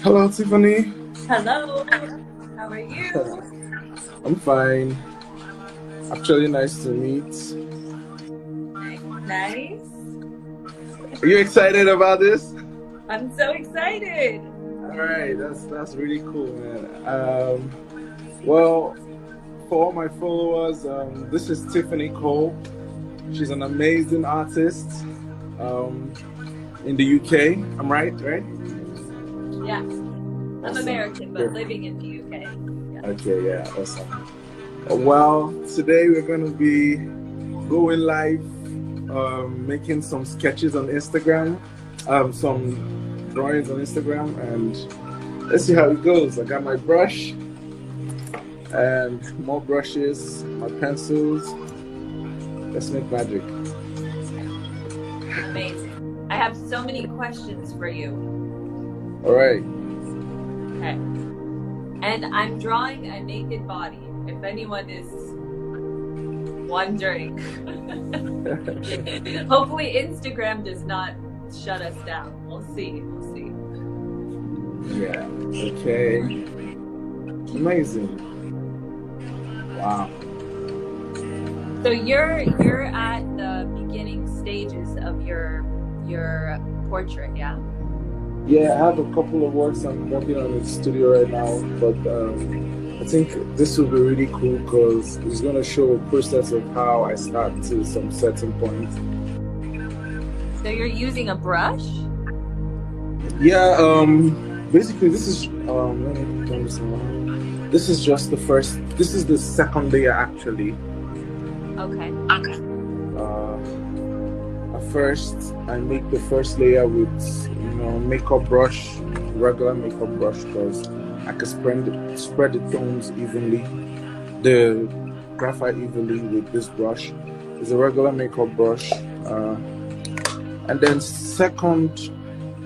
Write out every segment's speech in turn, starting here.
Hello, Tiffany. Hello, how are you? I'm fine. Actually, nice to meet. Nice. Are you excited about this? I'm so excited. All right, that's really cool, man. Well, for all my followers, this is Tiffany Cole. She's an amazing artist um, in the UK. I'm right, right? Yes, I'm Awesome. American, but living in the UK. Yeah. Okay, yeah, awesome. Well, today we're going to be going live, making some sketches on Instagram, some drawings on Instagram, and let's see how it goes. I got my brush and more brushes, my pencils. Let's make magic. Amazing. I have so many questions for you. All right. Okay. And I'm drawing a naked body. If anyone is wondering. Hopefully Instagram does not shut us down. We'll see. We'll see. Yeah. Okay. Amazing. Wow. So you're at the beginning stages of your portrait, yeah? Yeah, I have a couple of works I'm working on in the studio right now, but I think this will be really cool because it's going to show a process of how I start to some certain point. So you're using a brush? Yeah, basically this is let me turn this around. This is just the first. This is the second layer actually. Okay. At first, I make the first layer with makeup brush, regular makeup brush, because I can spread the tones evenly, the graphite evenly with this brush. It's a regular makeup brush, and then second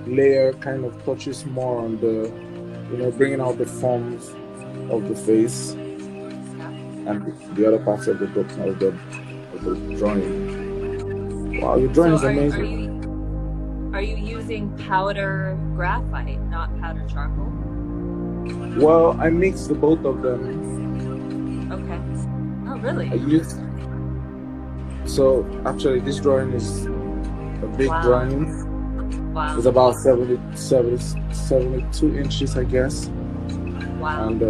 layer kind of touches more on the, bringing out the forms of the face and the other parts of the book of the drawing. Wow, your drawing is amazing. Are you using powder graphite, not powder charcoal? Well, I mix the both of them. Okay. Oh, really? So actually, this drawing is a big drawing. Wow. It's about 72 inches, I guess. Wow. And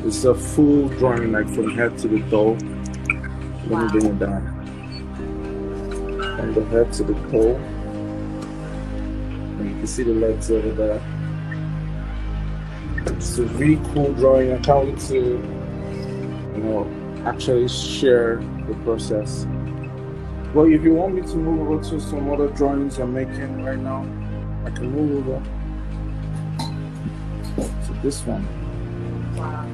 it's a full drawing, like from head to the toe. Let me bring it down. From the head to the toe. And you can see the legs over there. It's a really cool drawing. I can't wait to, actually share the process. Well, if you want me to move over to some other drawings I'm making right now, I can move over to this one. Wow.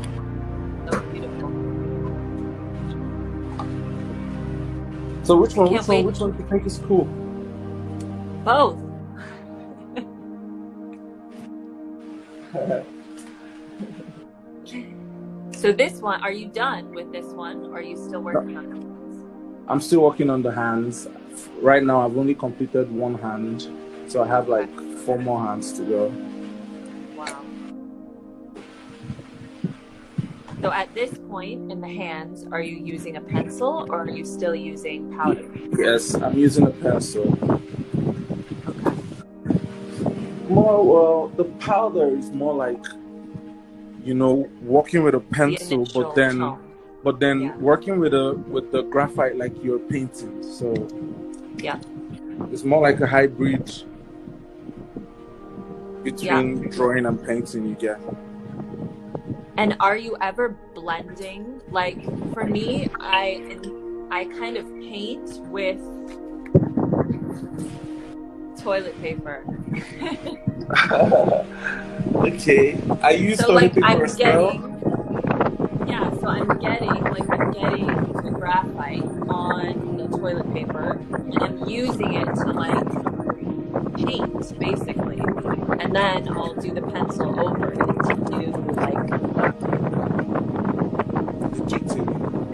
So beautiful. So which one do you think is cool? Both. So this one, are you done with this one, or are you still working on it? I'm still working on the hands. Right now, I've only completed one hand, so I have like 4 more hands to go. Wow. So at this point in the hands, are you using a pencil, or are you still using powder? Yes, I'm using a pencil. Okay. Well, the powder is more like, working with a pencil, but then working with the graphite like you're painting. So yeah, it's more like a hybrid between drawing and painting, you get. And are you ever blending? Like for me, I kind of paint with toilet paper. Okay. I use toilet paper as well. Yeah, so I'm getting the graphite on the toilet paper, and I'm using it to paint basically, and then I'll do the pencil over it to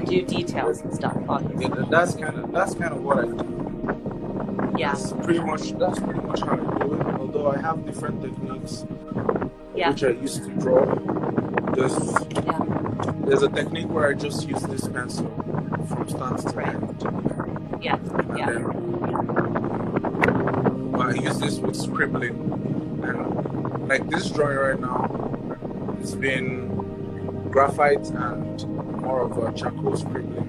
do details and stuff. Obviously. Yeah, that's kind of what I do. Yeah. That's pretty much how I do it. Although I have different techniques Yeah. which I used to draw. There's Yeah. there's a technique where I just use this pencil from start to Right. end, Yeah. and Yeah. then but I use this with scribbling, and like this drawing right now, it's been graphite and more of a charcoal scribbling.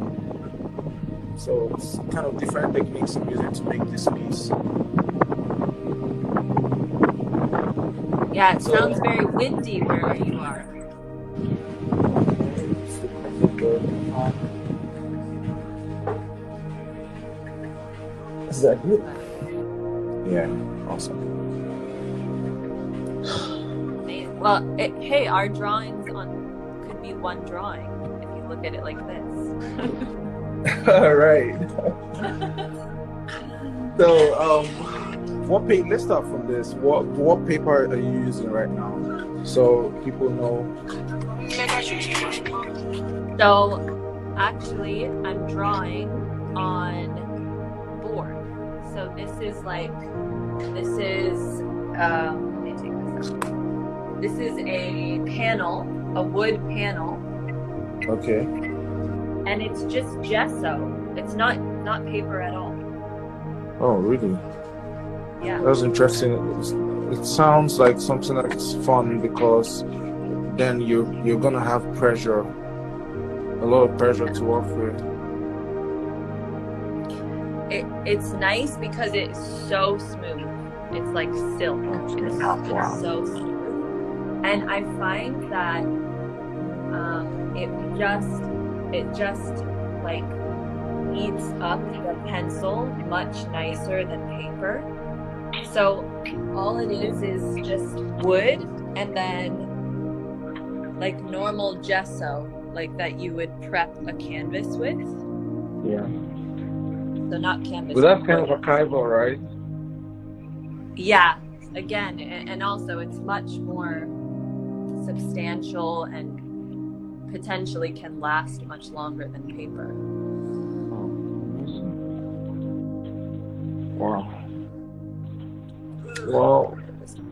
So it's kind of different techniques I'm using to make this piece. Yeah, it sounds very windy where you are. Is that good? Yeah, awesome. Well, hey, our drawings could be one drawing if you look at it like this. All right. So, let's start from this. What paper are you using right now, so people know? So, actually, I'm drawing on board. So this is let me take this out. This is a panel, a wood panel. Okay. And it's just gesso. It's not paper at all. Oh, really? Yeah. That's interesting. It sounds like something that's fun, because then you're gonna have pressure, a lot of pressure to work with. It's nice because it's so smooth. It's like silk. It's so smooth. And I find that it just like eats up the pencil much nicer than paper. So all it is just wood, and then like normal gesso, like that you would prep a canvas with. Yeah. So not canvas. But that's kind of archival, right? Yeah. Again, and also it's much more substantial and potentially can last much longer than paper. Oh, wow. Well,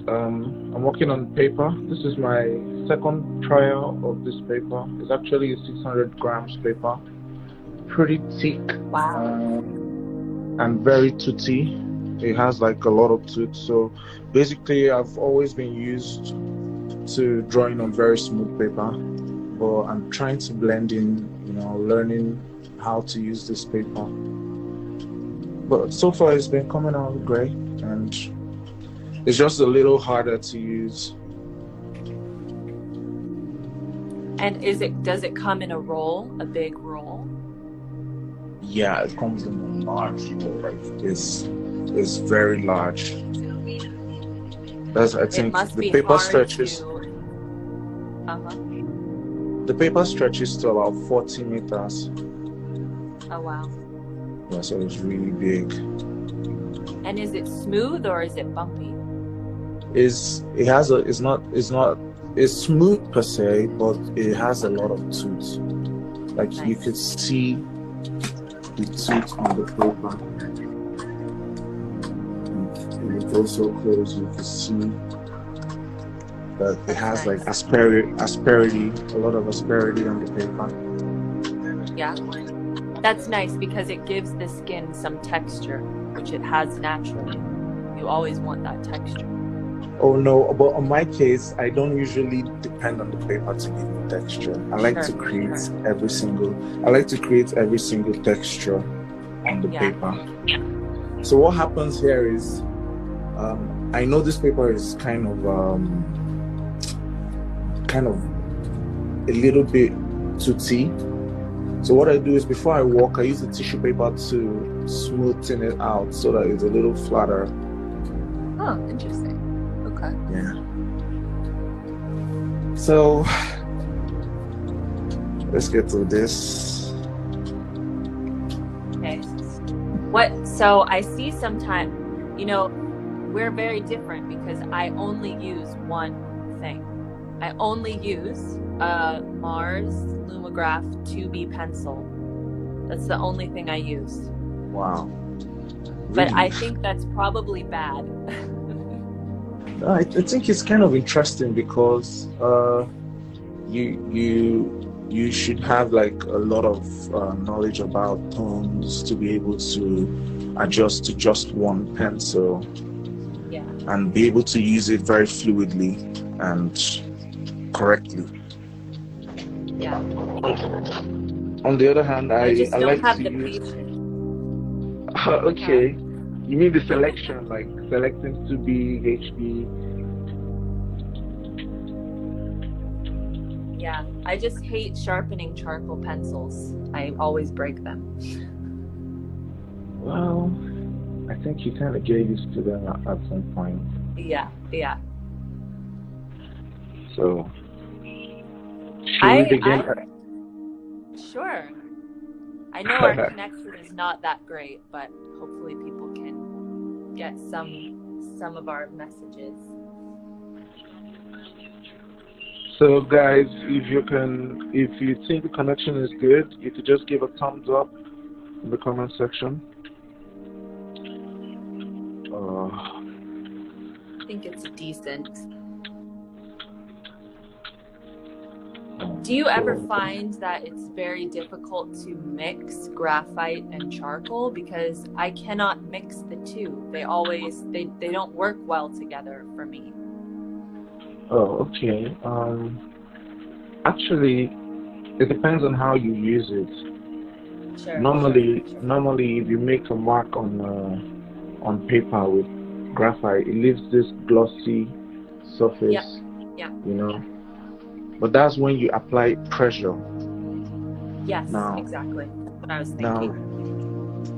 I'm working on paper. This is my second trial of this paper. It's actually a 600 grams paper. Pretty thick. Wow. And very toothy. It has like a lot of tooth. So basically, I've always been used to drawing on very smooth paper, but I'm trying to blend in, learning how to use this paper. But so far, it's been coming out great, and it's just a little harder to use. And does it come in a roll, a big roll? Yeah, it comes in a large roll. Like it's very large. I think the paper stretches. The paper stretches to about 40 meters. Oh wow. Yeah, so it's really big. And is it smooth or is it bumpy? It's smooth per se, but it has a lot of tooth. Like nice. You could see the tooth on the paper. And if you go so close, you can see that it has nice. Like asperity, a lot of asperity on the paper. Yeah, that's nice because it gives the skin some texture, which it has naturally. You always want that texture. Oh no, but on my case, I don't usually depend on the paper to give me texture. I like to create every single texture on the paper. Yeah. So what happens here is, I know this paper is kind of a little bit toothy. So what I do is before I walk, I use the tissue paper to smoothen it out so that it's a little flatter. Oh, interesting. Okay. Yeah. So let's get to this. Okay. So I see sometimes, we're very different because I only use one thing. I only use a Mars Lumograph 2B pencil. That's the only thing I use. Wow. But I think that's probably bad. I think it's kind of interesting because you should have like a lot of knowledge about tones to be able to adjust to just one pencil. Yeah. And be able to use it very fluidly and correctly. Yeah. On the other hand, I just don't like have to the use. patience. Okay, you mean the selection, like selecting 2B, HB? Yeah, I just hate sharpening charcoal pencils. I always break them. Well, I think you kind of get used to them at some point. Yeah. So, should we begin? Sure. I know our connection is not that great, but hopefully people can get some of our messages. So, guys, if you think the connection is good, you could just give a thumbs up in the comment section. I think it's decent. Do you ever find that it's very difficult to mix graphite and charcoal? Because I cannot mix the two. They don't work well together for me. Oh, okay. Actually, it depends on how you use it. Sure. Normally, if you make a mark on paper with graphite, it leaves this glossy surface. Yeah. You know, but that's when you apply pressure. Yes, exactly. That's what I was thinking.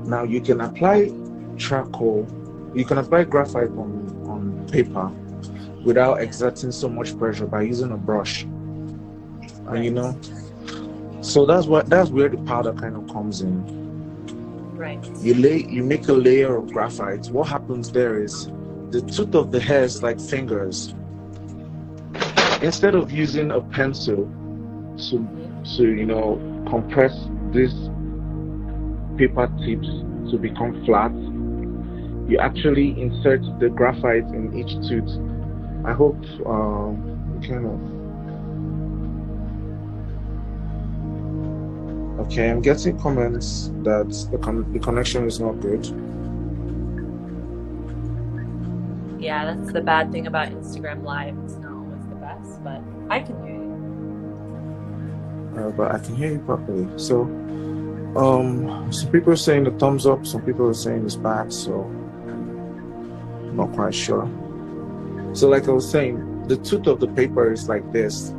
Now you can apply charcoal. You can apply graphite on paper without exerting so much pressure by using a brush. And you know, so that's where the powder kind of comes in. Right. You make a layer of graphite. What happens there is the tooth of the hair is like fingers. Instead of using a pencil to compress these paper tips to become flat, you actually insert the graphite in each tooth. I hope Okay, I'm getting comments that the connection is not good. Yeah, that's the bad thing about Instagram Live. It's not always the best, but I can hear you. But I can hear you properly. So, some people are saying the thumbs up, some people are saying it's bad, so I'm not quite sure. So, like I was saying, the tooth of the paper is like this,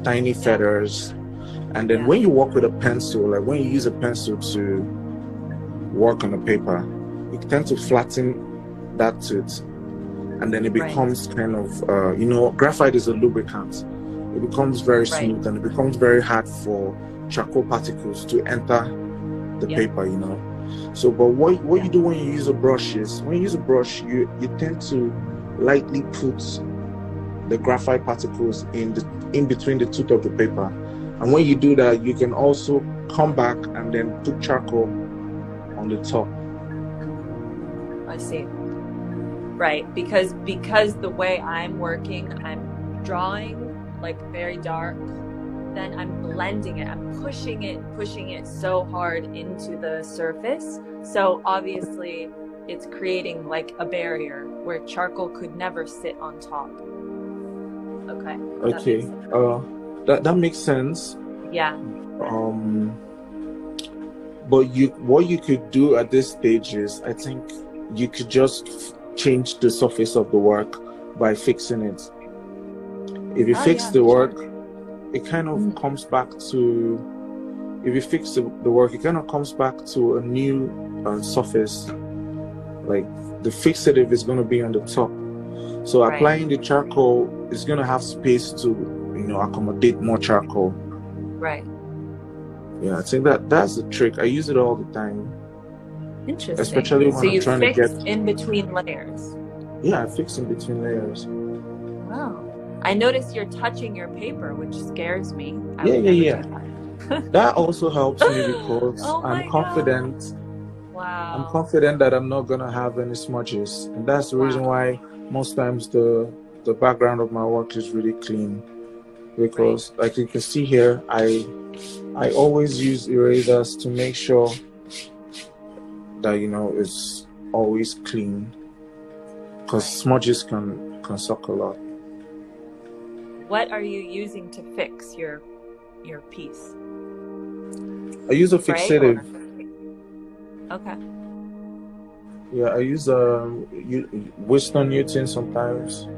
tiny feathers. And then when you work with a pencil, like when you use a pencil to work on the paper, you tend to flatten that tooth. And then it becomes kind of, graphite is a lubricant. It becomes very smooth and it becomes very hard for charcoal particles to enter the paper, So, but what you do when you use a brush is, when you use a brush, you tend to lightly put the graphite particles in between the tooth of the paper. And when you do that, you can also come back and then put charcoal on the top. I see. Right, because the way I'm working, I'm drawing like very dark, then I'm blending it, I'm pushing it so hard into the surface. So obviously it's creating like a barrier where charcoal could never sit on top. Okay. That makes sense. Yeah. But what you could do at this stage is, I think you could just change the surface of the work by fixing it. If you fix the work, it kind of comes back to. If you fix the work, it kind of comes back to a new surface. Like the fixative is going to be on the top. So applying the charcoal is going to have space to, accommodate more charcoal. Right. Yeah, I think that's the trick. I use it all the time. Interesting. Especially when I'm trying to get in between layers. Yeah, I fix in between layers. Wow. I notice you're touching your paper, which scares me. Yeah. That also helps me because I'm confident. I'm Wow. confident that I'm not gonna have any smudges, and that's the reason Wow. why most times the background of my work is really clean. Right. Because, like you can see here, I always use erasers to make sure that it's always clean. Because Right. smudges can suck a lot. What are you using to fix your piece? I use a Spray or? fixative. Okay. Yeah, I use Winston Newton sometimes.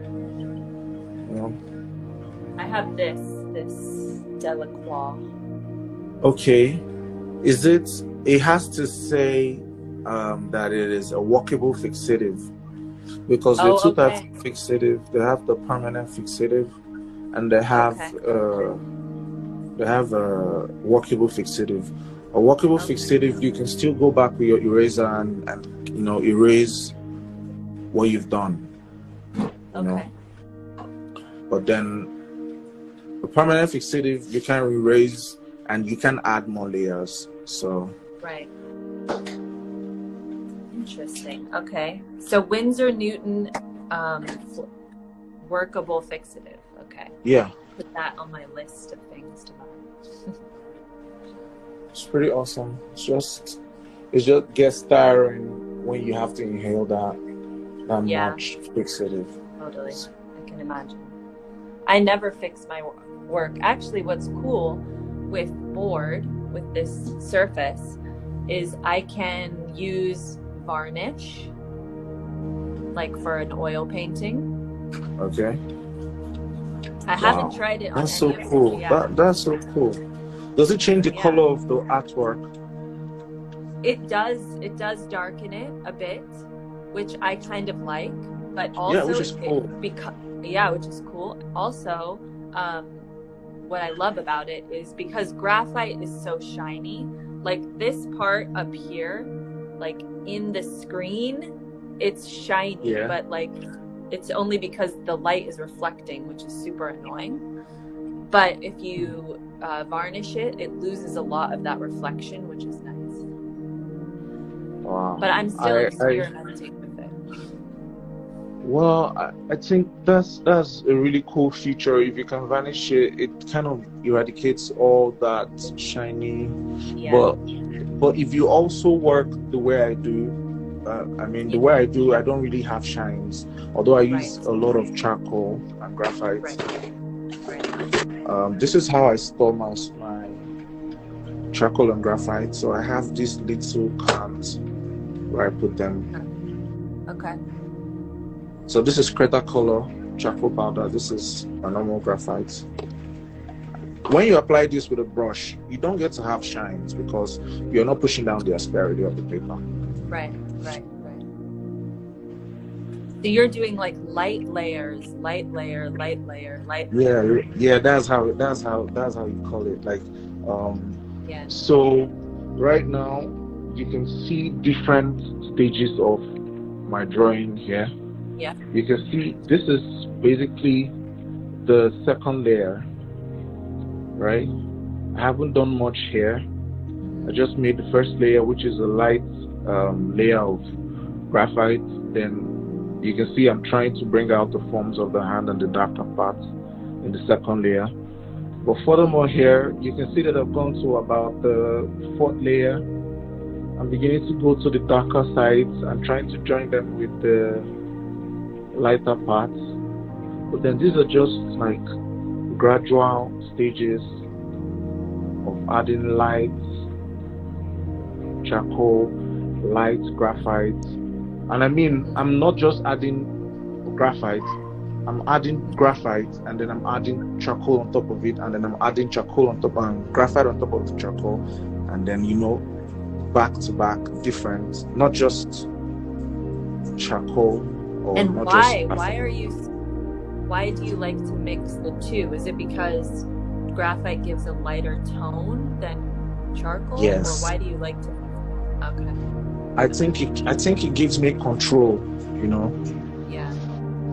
I have this Delacroix. Okay. It has to say that it is a workable fixative, because there are two types of Okay. fixative. They have the permanent fixative, and they have a workable fixative. A workable fixative, you can still go back with your eraser and erase what you've done. But then a permanent fixative, you can erase and you can add more layers. So right. Interesting. Okay. So Winsor Newton workable fixative. Okay. Yeah. Put that on my list of things to buy. It's pretty awesome. It's just gets tiring when you have to inhale that much fixative. Totally. I can imagine. I never fix my work. Actually, what's cool with this surface is I can use varnish, like for an oil painting. Okay. I haven't tried it on That's so any of cool. them. Yeah. That's so cool. Does it change the color of the artwork? It does darken it a bit, which I kind of like, but also which is cool. Which is cool. Also, what I love about it is because graphite is so shiny, like this part up here, like in the screen, it's shiny, but like it's only because the light is reflecting, which is super annoying. But if you varnish it, it loses a lot of that reflection, which is nice. Wow. But I'm still experimenting with it. Well, I think that's a really cool feature. If you can varnish it, it kind of eradicates all that shiny. Yeah. But if you also work the way I do, the way I do, I don't really have shines. Although I use a lot of charcoal and graphite. This is how I store my charcoal and graphite. So I have these little cans where I put them. Okay. So this is Cretacolor charcoal powder. This is a normal graphite. When you apply this with a brush, you don't get to have shines because you're not pushing down the asperity of the paper. Right. So you're doing like light layers, light layer, light layer, light layer. Yeah. That's how you call it. Like, So right now you can see different stages of my drawing here. Yeah. You can see this is basically the second layer, right? I haven't done much here. I just made the first layer, which is a light layer of graphite. Then you can see I'm trying to bring out the forms of the hand and the darker parts in the second layer. But furthermore here, you can see that I've gone to about the fourth layer. I'm beginning to go to the darker sides. I'm trying to join them with the lighter parts. But then these are just like gradual stages of adding light, charcoal, light, graphite. And I'm not just adding graphite. I'm adding graphite, and then I'm adding charcoal on top of it, and then I'm adding charcoal on top and graphite on top of the charcoal, and then back to back, different, not just charcoal. And why do you like to mix the two? Is it because graphite gives a lighter tone than charcoal? Yes. Or why do you like to? Okay. I think it gives me control. Yeah.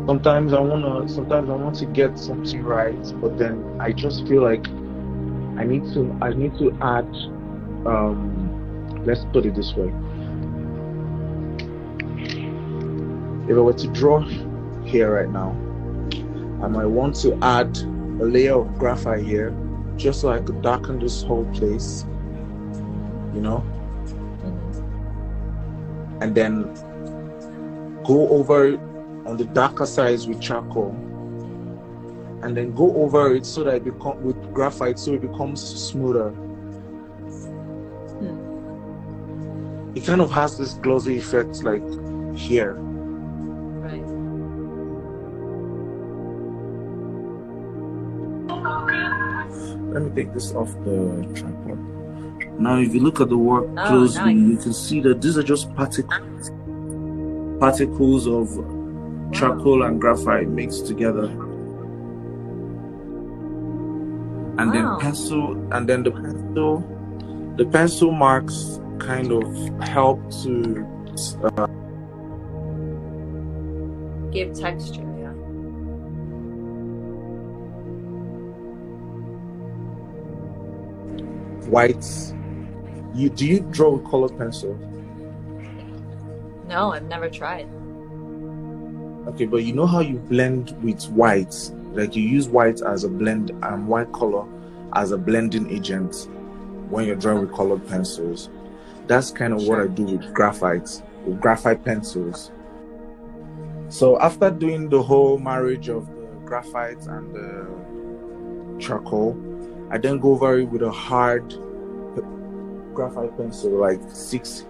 Sometimes I want to get something right, but then I just feel like I need to add. Let's put it this way. if I were to draw here right now, I might want to add a layer of graphite here just so I could darken this whole place, you know, and then go over it on the darker sides with charcoal, and then go over it so that it becomes with graphite, so it becomes smoother. It kind of has this glossy effect like here. Right. Let me take this off the tripod. Now, if you look at the work closely, you can see that these are just particles of charcoal and graphite mixed together. And then pencil, and then the pencil marks kind of help to give texture. Yeah. Whites. Do you draw with colored pencil? No, I've never tried. Okay, but you know how you blend with whites? Like you use white as a blend and white color as a blending agent when you're drawing with colored pencils. That's kind of what I do with graphite pencils. So after doing the whole marriage of the graphite and the charcoal, I then go over it with a hard graphite pencil, like 6H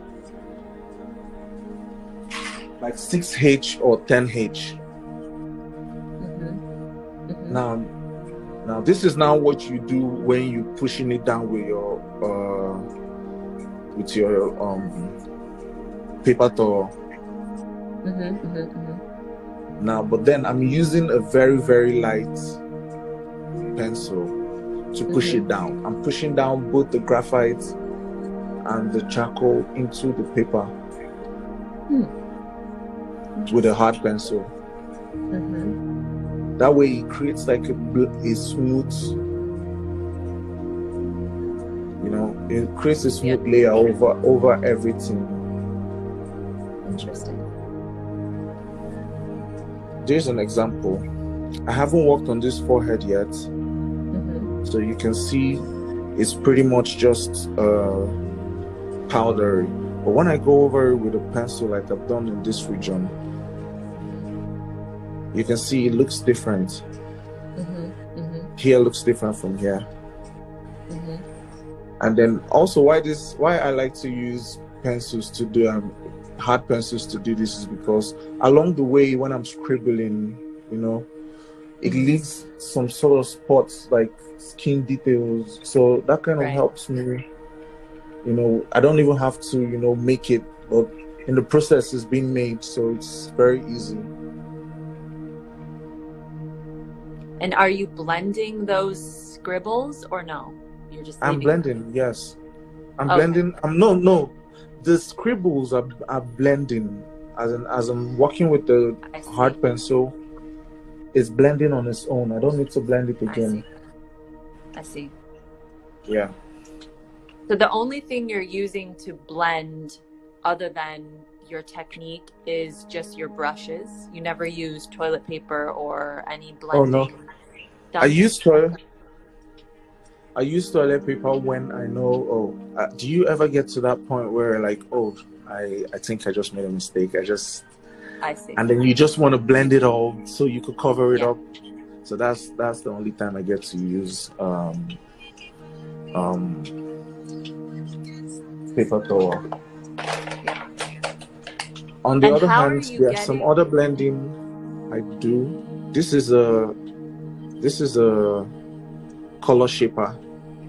or 10H. Now this is now what you do when you pushing it down with your paper towel. Now, but then I'm using a very, very light pencil to push it down. I'm pushing down both the graphite and the charcoal into the paper with a hard pencil. That way it creates like a smooth, you know, it creates a smooth layer over everything. Interesting. There's an example. I haven't worked on this forehead yet, so you can see it's pretty much just powdery. But when I go over it with a pencil like I've done in this region, you can see it looks different. Here looks different from here. And then also why I like to use pencils to do hard pencils to do this is because along the way when I'm scribbling, you know, it leaves some sort of spots like skin details. So that kind of helps me, you know, I don't even have to, you know, make it, but in the process it's being made, so it's very easy. And are you blending those scribbles or no? You're just I'm blending them? Yes. I'm blending. No. The scribbles are blending as I'm working with the hard pencil. It's blending on its own. I don't need to blend it again. I see. Yeah. So the only thing you're using to blend other than your technique is just your brushes. You never use toilet paper or any blending. Oh no. I use toilet paper when I know. Do you ever get to that point where like, I think I just made a mistake. I see. And then you just want to blend it all so you could cover it up. So that's the only time I get to use paper towel. On the other hand, there are some other blending I do. This is a color shaper.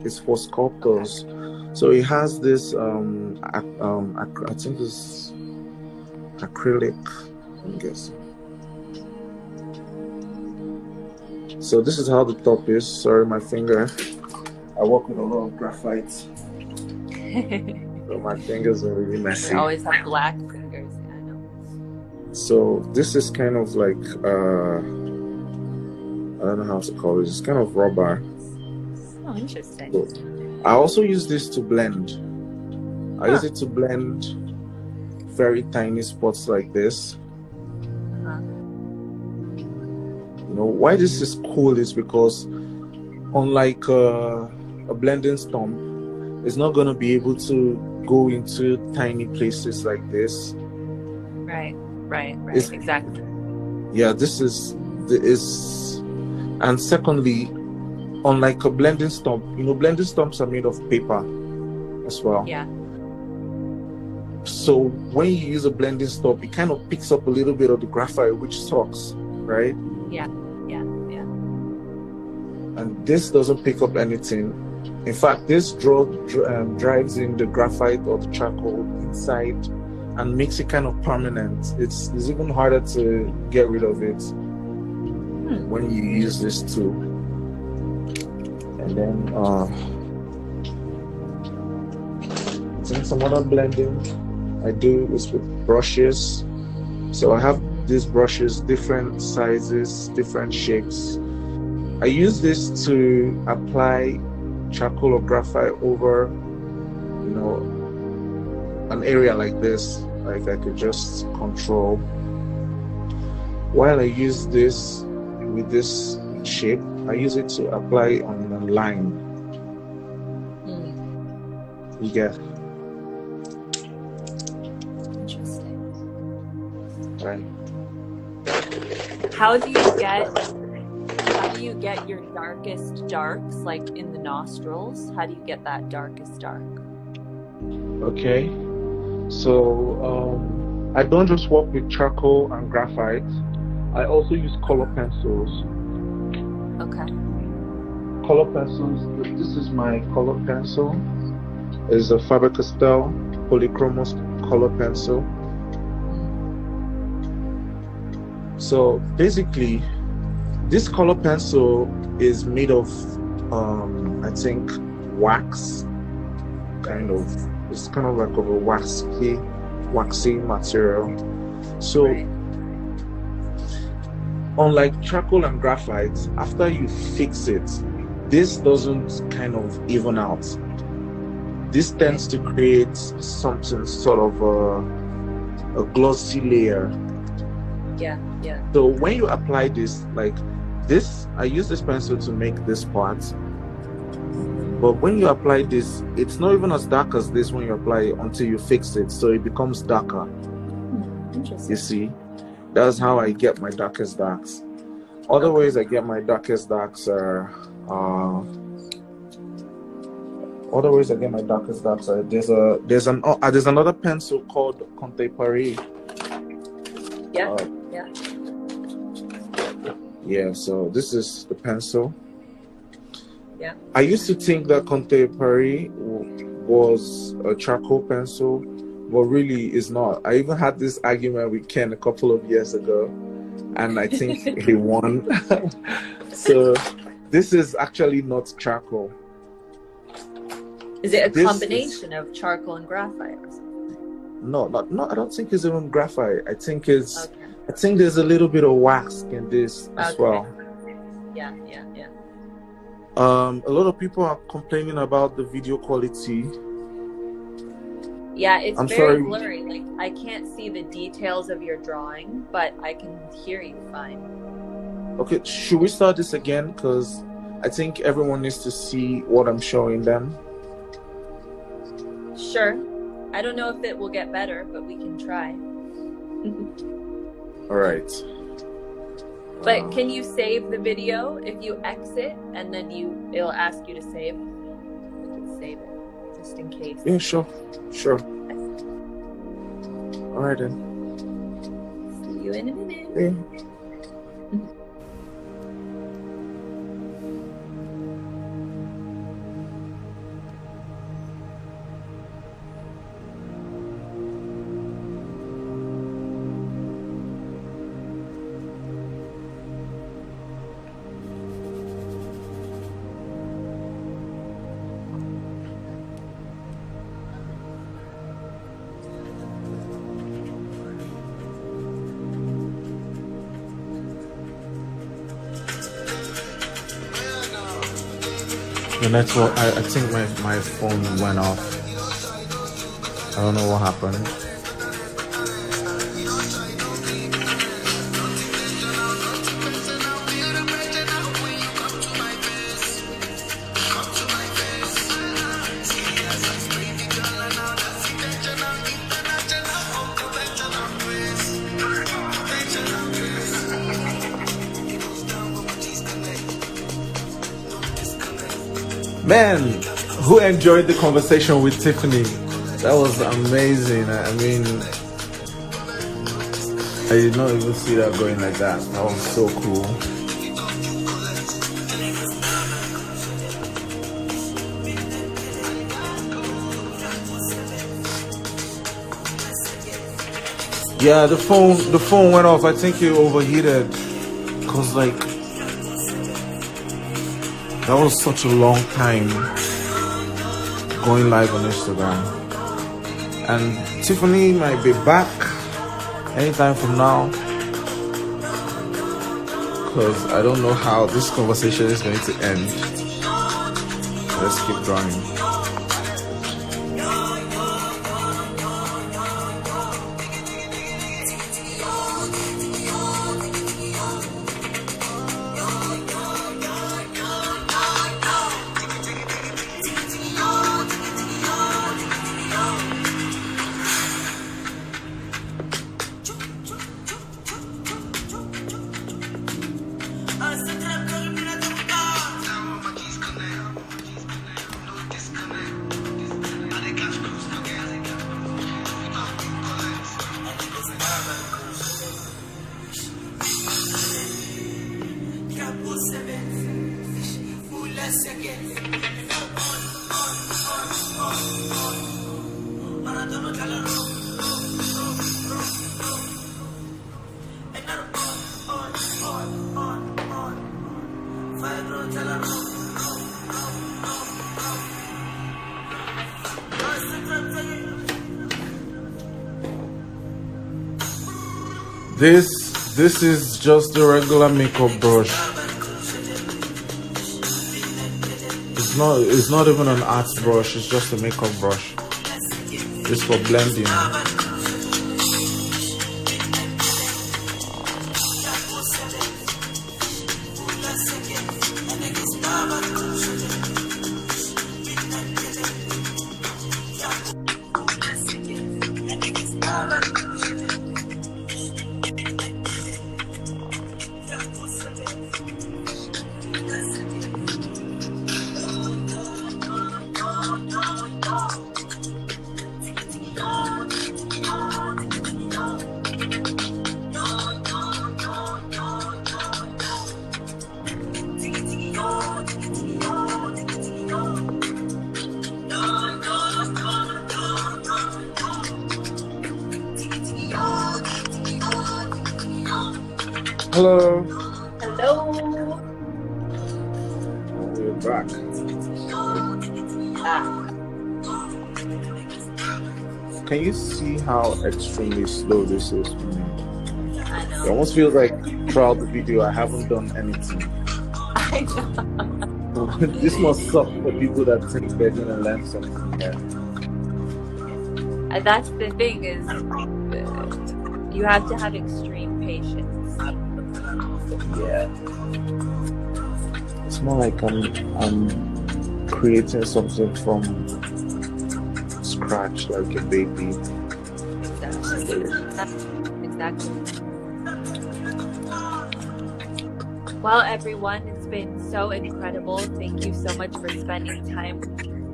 It's for sculptors. So it has this I think it's acrylic, I'm guessing. So this is how the top is. Sorry, my finger. I work with a lot of graphite. So my fingers are really messy. You always have black fingers. Yeah, I know. So this is kind of like I don't know how to call it. It's kind of rubber. Oh, interesting. So I also use this to blend. I use it to blend very tiny spots like this. Why this is cool is because unlike a blending stump, it's not going to be able to go into tiny places like this. Right. It's, Exactly. yeah, this is, and secondly, unlike a blending stump, blending stumps are made of paper as well. Yeah. So when you use a blending stump, it kind of picks up a little bit of the graphite, which sucks, right? Yeah. And this doesn't pick up anything. In fact, this drives in the graphite or the charcoal inside and makes it kind of permanent. It's even harder to get rid of it when you use this tool. And then then some other blending I do is with brushes. So I have these brushes, different sizes, different shapes. I use this to apply charcoal or graphite over, an area like this, like I could just control. While I use this with this shape, I use it to apply on a line. You get? Interesting. Right. How do you get your darkest darks, like in the nostrils? How do you get that darkest dark? Okay. So I don't just work with charcoal and graphite. I also use color pencils. Okay. Color pencils. This is my color pencil. It's a Faber-Castell Polychromos color pencil. So basically, this color pencil is made of, I think, wax. It's kind of like a waxy material. So, unlike charcoal and graphite, after you fix it, this doesn't kind of even out. This tends to create something sort of a glossy layer. Yeah. So when you apply this, like this, I use this pencil to make this part. But when you apply this, it's not even as dark as this when you apply it until you fix it. So it becomes darker. Interesting. You see? That's how I get my darkest darks. Other ways I get my darkest darks are there's another pencil called Contemporary. Yeah, so this is the pencil. Yeah. I used to think that Contemporary was a charcoal pencil, but really it's not. I even had this argument with Ken a couple of years ago, and I think he won. So this is actually not charcoal. Is it a combination of charcoal and graphite or something? No, I don't think it's even graphite. I think it's I think there's a little bit of wax in this as well. Yeah. A lot of people are complaining about the video quality. Yeah, it's very blurry. Like I can't see the details of your drawing, but I can hear you fine. Okay, should we start this again? Because I think everyone needs to see what I'm showing them. Sure. I don't know if it will get better, but we can try. All right. But can you save the video if you exit and then it'll ask you to save? We can save it just in case. Yeah, sure. All right then. See you in a minute. Yeah. The network, I think my phone went off. I don't know what happened. Man, who enjoyed the conversation with Tiffany? That was amazing. I mean, I did not even see that going like that. That was so cool. Yeah, the phone went off. I think it overheated. Cause like that was such a long time going live on Instagram. And Tiffany might be back anytime from now. Cause I don't know how this conversation is going to end. Let's keep going. This is just the regular makeup brush. It's not even an art brush, it's just a makeup brush. It's for blending. Hello. Hello. We're back. Can you see how extremely slow this is for me? I know. It almost feels like throughout the video I haven't done anything. I know. This must suck for people that think they're gonna learn something here. And that's the thing is, you have to have extreme patience. Yeah. It's more like I'm creating something from scratch, like a baby. Exactly. Well, everyone, it's been so incredible. Thank you so much for spending time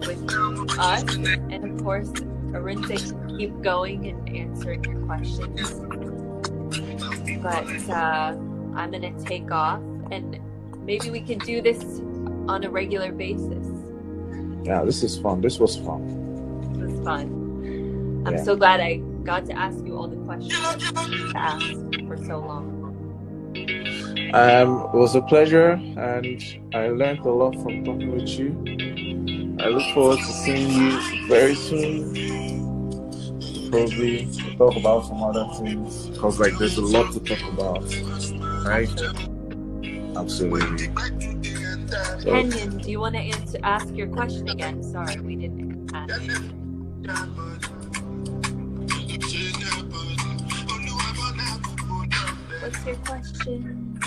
with us. And of course, Arinze can keep going and answering your questions. But I'm going to take off, and maybe we can do this on a regular basis. Yeah, this is fun. This was fun. It was fun. I'm so glad I got to ask you all the questions to ask for so long. It was a pleasure, and I learned a lot from talking with you. I look forward to seeing you very soon. Probably talk about some other things, because like there's a lot to talk about, right? Absolutely. So, Kenyon, do you want to ask your question again? Sorry, we didn't ask. What's your question?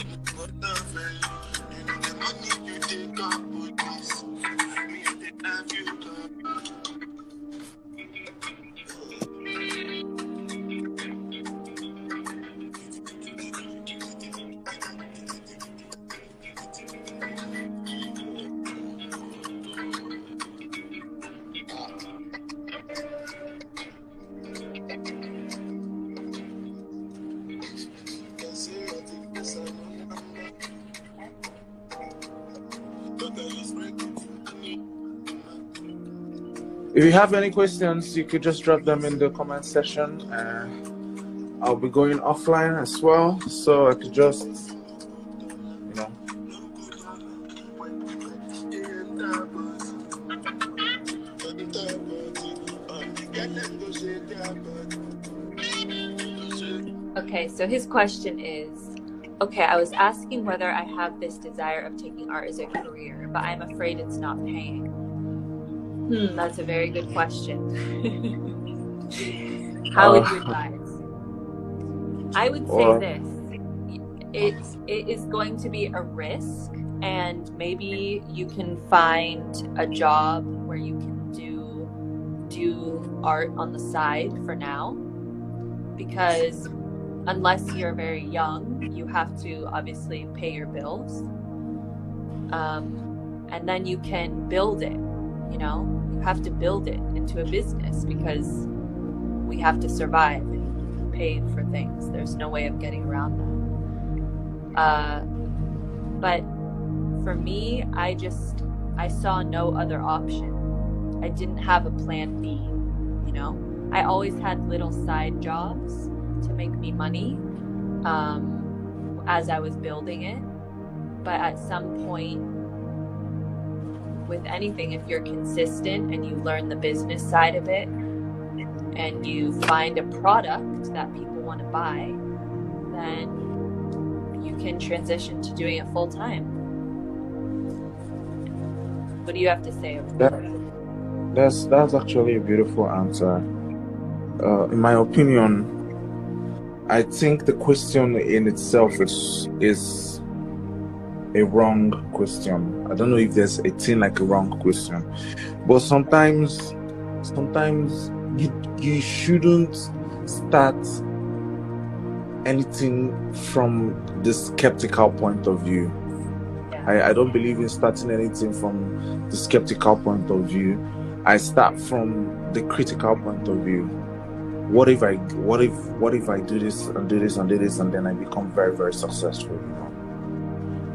If you have any questions, you could just drop them in the comment section. I'll be going offline as well, so I could just, you know. Okay, so his question is, okay, I was asking whether I have this desire of taking art as a career, but I'm afraid it's not paying. That's a very good question. How would you advise? I would say this. It is going to be a risk, and maybe you can find a job where you can do art on the side for now, because unless you're very young, you have to obviously pay your bills, and then you can build it. You have to build it into a business, because we have to survive and pay for things. There's no way of getting around that. But for me, I saw no other option. I didn't have a plan B. I always had little side jobs to make me money as I was building it. But at some point, with anything, if you're consistent and you learn the business side of it and you find a product that people want to buy, then you can transition to doing it full time. What do you have to say over that? That's actually a beautiful answer. In my opinion, I think the question in itself is a wrong question. I don't know if there's a thing like a wrong question, but sometimes you shouldn't start anything from the skeptical point of view. I don't believe in starting anything from the skeptical point of view. I start from the critical point of view. What if I do this and do this and do this, and then I become very, very successful?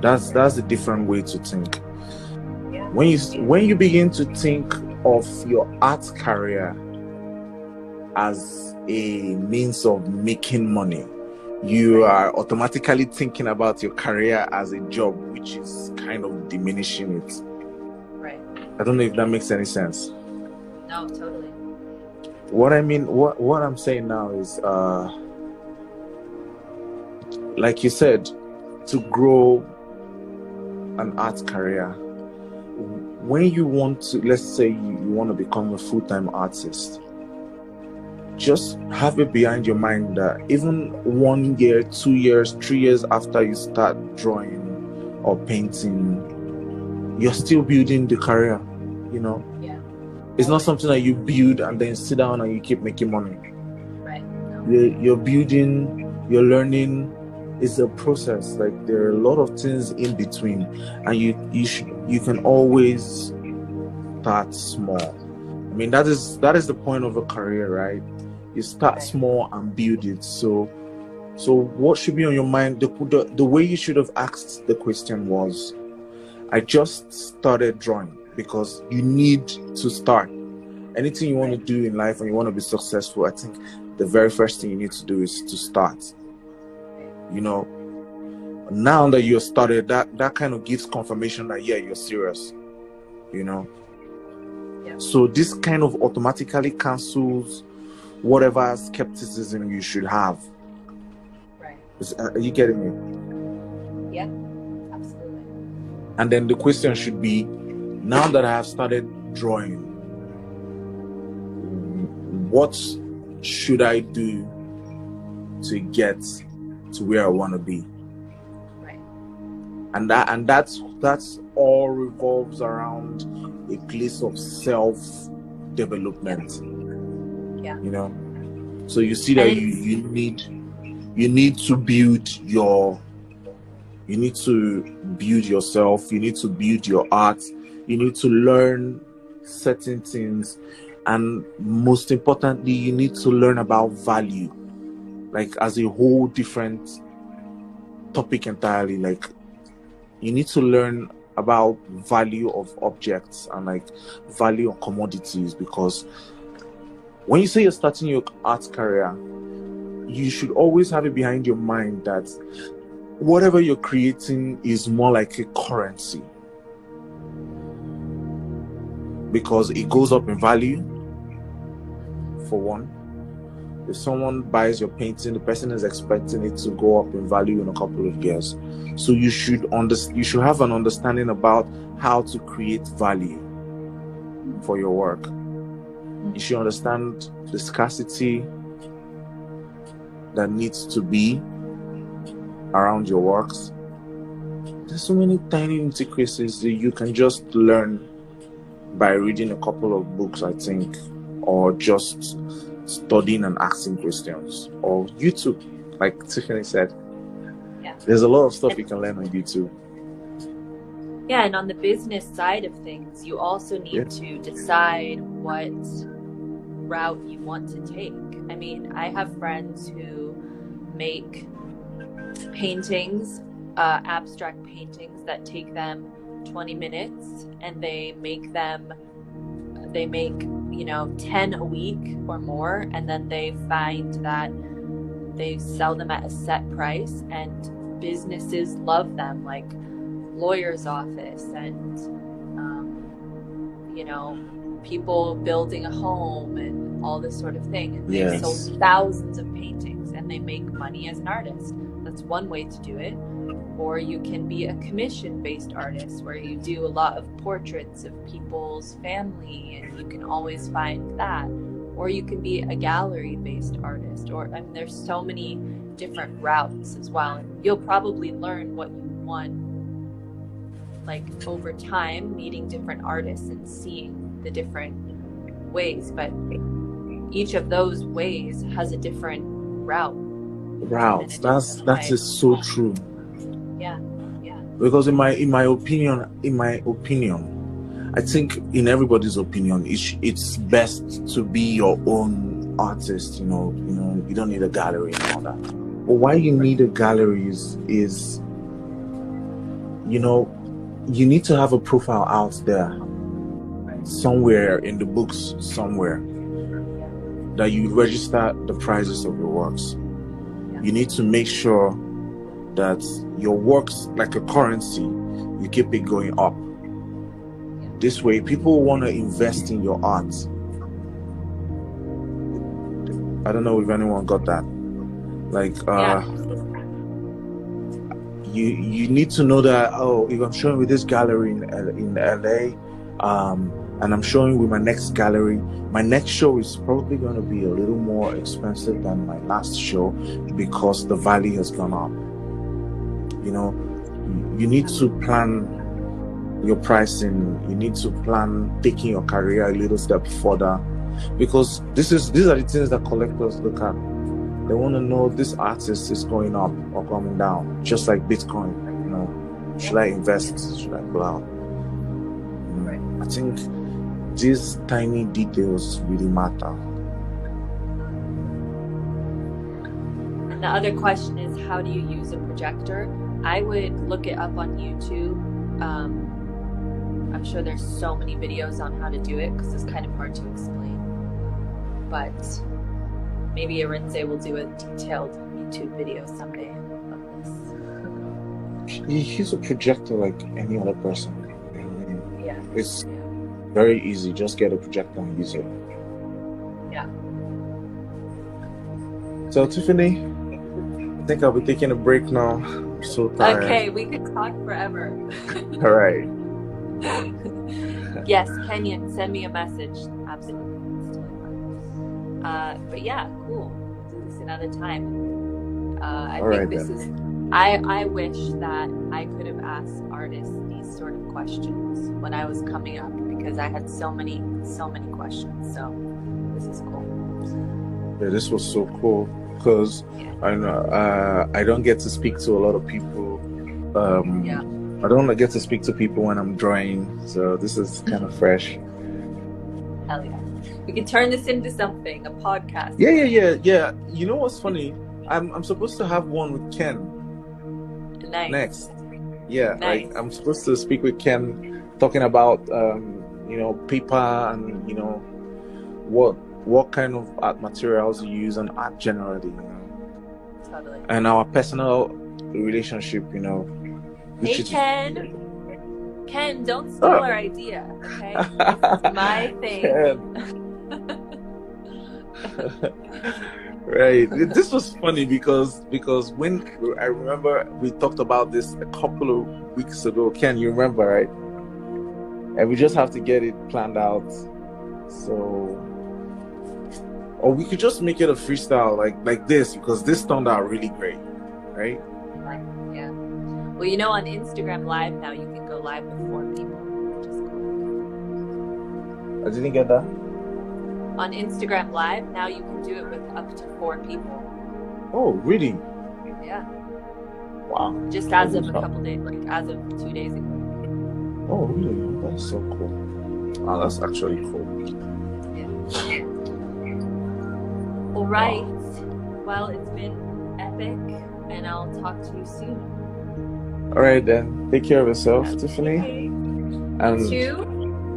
That's a different way to think. When you begin to think of your art career as a means of making money, you are automatically thinking about your career as a job, which is kind of diminishing it. Right. I don't know if that makes any sense. No, totally. What I mean, what I'm saying now is, like you said, to grow an art career, when you want to, let's say you want to become a full-time artist, just have it behind your mind that even 1 year, 2 years, 3 years after you start drawing or painting, you're still building the career. Yeah. It's not something that you build and then sit down and you keep making money. Right. No. You're building, you're learning. It's a process. Like, there are a lot of things in between, and you can always start small. I mean, that is the point of a career, right? You start small and build it. So what should be on your mind? The way you should have asked the question was, I just started drawing, because you need to start. Anything you want to do in life and you want to be successful, I think the very first thing you need to do is to start. Now that you're started, that kind of gives confirmation that you're serious. Yeah. So this kind of automatically cancels whatever skepticism you should have. Right. Are you getting me? Yeah, absolutely. And then the question should be, now that I have started drawing, what should I do to get to where I want to be? Right. And that's all revolves around a place of self-development. Yeah. So you see that you need to build yourself, you need to build your art, you need to learn certain things, and most importantly, you need to learn about value, like as a whole different topic entirely. Like, you need to learn about value of objects and like value of commodities, because when you say you're starting your art career, you should always have it behind your mind that whatever you're creating is more like a currency, because it goes up in value. For one, if someone buys your painting, the person is expecting it to go up in value in a couple of years. So you should have an understanding about how to create value for your work. You should understand the scarcity that needs to be around your works. There's so many tiny intricacies that you can just learn by reading a couple of books, I think, or just studying and asking questions, or YouTube, like Tiffany said. Yeah. There's a lot of stuff you can learn on YouTube. Yeah, and on the business side of things, you also need to decide what route you want to take. I mean, I have friends who make paintings, abstract paintings that take them 20 minutes, and they make, 10 a week or more, and then they find that they sell them at a set price, and businesses love them, like lawyer's office and people building a home and all this sort of thing, and they've sold thousands of paintings and they make money as an artist. That's one way to do it. Or you can be a commission-based artist where you do a lot of portraits of people's family, and you can always find that. Or you can be a gallery-based artist. Or there's so many different routes as well. And you'll probably learn what you want, like over time, meeting different artists and seeing the different ways. But each of those ways has a different route. That is so true. Yeah. Because in my opinion, I think in everybody's opinion, it's best to be your own artist. You don't need a gallery and all that. But why you need a gallery is you need to have a profile out there, somewhere in the books, somewhere that you register the prices of your works. You need to make sure that your works, like a currency, you keep it going up. This way, people want to invest in your art. I don't know if anyone got that. Like, you need to know that, if I'm showing with this gallery in LA, and I'm showing with my next gallery, my next show is probably going to be a little more expensive than my last show because the value has gone up. You need to plan your pricing. You need to plan taking your career a little step further, because these are the things that collectors look at. They want to know this artist is going up or coming down, just like Bitcoin. Should I invest? Should I pull out? I think these tiny details really matter. And the other question is, how do you use a projector? I would look it up on YouTube. I'm sure there's so many videos on how to do it because it's kind of hard to explain. But maybe Arinze will do a detailed YouTube video someday of this. You use a projector like any other person. Yeah. It's very easy. Just get a projector and use it. Yeah. So Tiffany, I think I'll be taking a break now. I'm so tired. Okay, we could talk forever. All right. Yes, Kenyon, send me a message. Absolutely. But yeah, cool. We'll do this another time. I wish that I could have asked artists these sort of questions when I was coming up, because I had so many questions. So this is cool. Yeah, this was so cool because I know I don't get to speak to a lot of people. I don't get to speak to people when I'm drawing, so this is kind of fresh. Hell yeah. We could turn this into something, a podcast. Yeah. You know what's funny? I'm supposed to have one with Ken. Nice. Next. Yeah, like Nice. I'm supposed to speak with Ken, talking about paper and what kind of art materials you use on art generally. Totally. And our personal relationship, Hey, which is Ken. Ken, don't steal oh. our idea, okay? This is my thing. Right. This was funny because when I remember we talked about this a couple of weeks ago. Ken, you remember, right? And we just have to get it planned out. So, or we could just make it a freestyle like this, because this turned out really great, right? Yeah. Well, on Instagram Live now you can go live with 4 people, which is cool. I didn't get that. On Instagram Live now you can do it with up to 4 people. Oh, really? Yeah. Wow. Just as of a couple days, like as of 2 days ago. Oh, really? That's so cool. Wow, that's actually cool. Yeah. All right. Well, it's been epic, and I'll talk to you soon. All right, then. Take care of yourself, Tiffany. And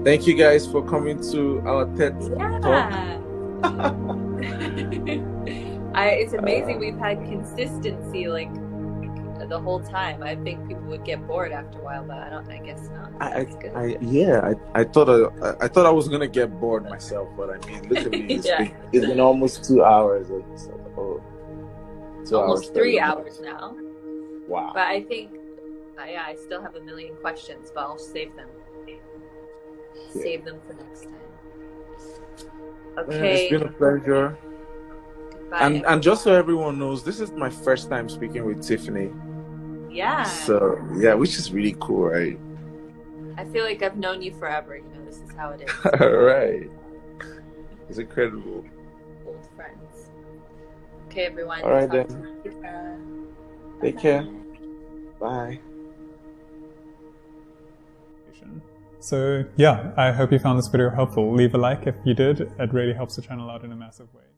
thank you guys for coming to our TED Talk. It's amazing we've had consistency the whole time. I think people would get bored after a while, but I guess not. I thought I was gonna get bored myself, but I mean, look at me. It's been almost 2 hours. Almost 3 hours now. Wow. But I think, I still have a million questions, but I'll save them. Save them for next time. Okay. It's been a pleasure. Bye, and just so everyone knows, this is my first time speaking with Tiffany. Yeah. So yeah, which is really cool, right? I feel like I've known you forever. This is how it is. Right. It's incredible. Old friends. Okay, everyone. All right then. Take care. Bye. So yeah, I hope you found this video helpful. Leave a like if you did. It really helps the channel out in a massive way.